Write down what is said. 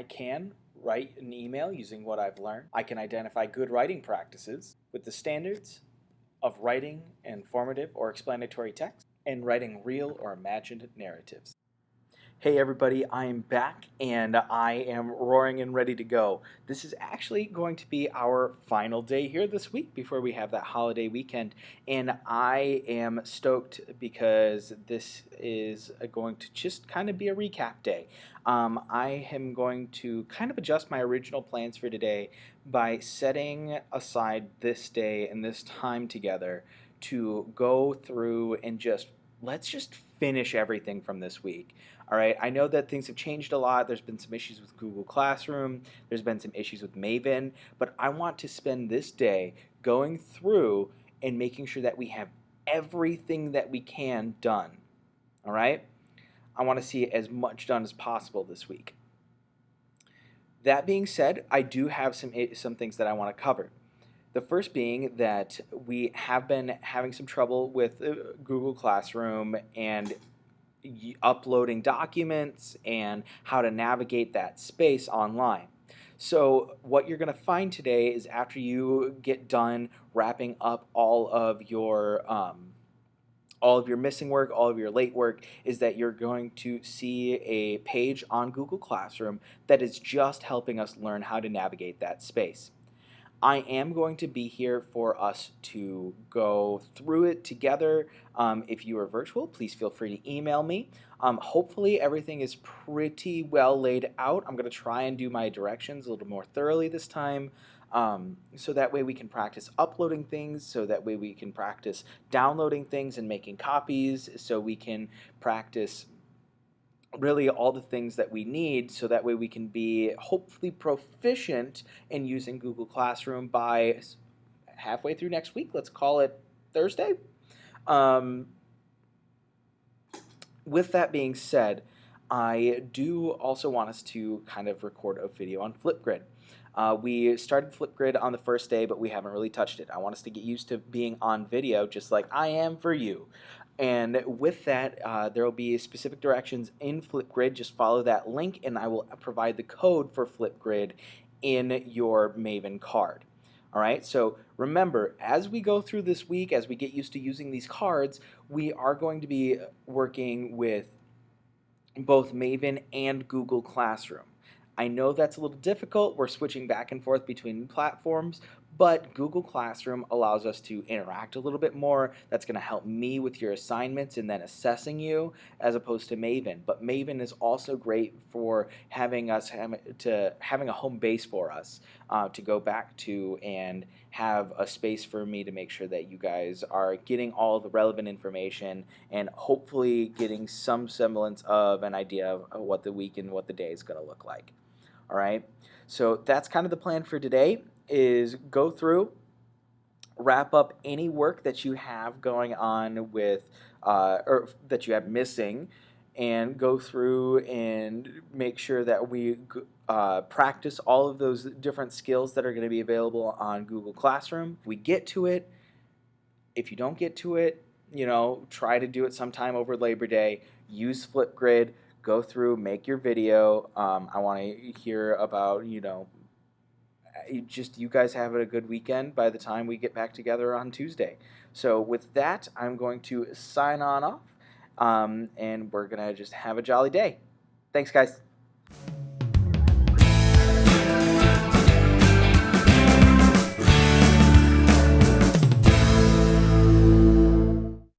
can write an email using what I've learned. I can identify good writing practices with the standards of writing informative or explanatory text and writing real or imagined narratives. Hey everybody, I'm back and I am roaring and ready to go. This is actually going to be our final day here this week before we have that holiday weekend, and I am stoked because this is going to just kind of be a recap day. I am going to kind of adjust my original plans for today by setting aside this day and this time together to go through and let's just finish everything from this week. All right, I know that things have changed a lot. There's been some issues with Google Classroom, there's been some issues with Maven, but I want to spend this day going through and making sure that we have everything that we can done. All right, I want to see as much done as possible this week. That being said, I do have some things that I want to cover. The first being that we have been having some trouble with Google Classroom and uploading documents and how to navigate that space online. So what you're going to find today is after you get done wrapping up all of your missing work, all of your late work, is that you're going to see a page on Google Classroom that is just helping us learn how to navigate that space. I am going to be here for us to go through it together. If you are virtual, please feel free to email me. Hopefully everything is pretty well laid out. I'm going to try and do my directions a little more thoroughly this time, so that way we can practice uploading things, so that way we can practice downloading things and making copies, so we can practice really all the things that we need, so that way we can be hopefully proficient in using Google Classroom by halfway through next week. Let's call it Thursday. With that being said, I do also want us to kind of record a video on Flipgrid. We started Flipgrid on the first day, but we haven't really touched it. I want us to get used to being on video just like I am for you. And with that, there will be specific directions in Flipgrid. Just follow that link and I will provide the code for Flipgrid in your Maven card. All right, so remember, as we go through this week, as we get used to using these cards, we are going to be working with both Maven and Google Classroom. I know that's a little difficult. We're switching back and forth between platforms, but Google Classroom allows us to interact a little bit more. That's going to help me with your assignments and then assessing you, as opposed to Maven. But Maven is also great for having a home base for us to go back to and have a space for me to make sure that you guys are getting all the relevant information and hopefully getting some semblance of an idea of what the week and what the day is going to look like. All right, so that's kind of the plan for today, is go through, wrap up any work that you have going on with, or that you have missing, and go through and make sure that we practice all of those different skills that are going to be available on Google Classroom. We get to it. If you don't get to it, try to do it sometime over Labor Day. Use Flipgrid. Go through, make your video. I want to hear about, you guys having a good weekend by the time we get back together on Tuesday. So with that, I'm going to sign on off, and we're going to just have a jolly day. Thanks, guys.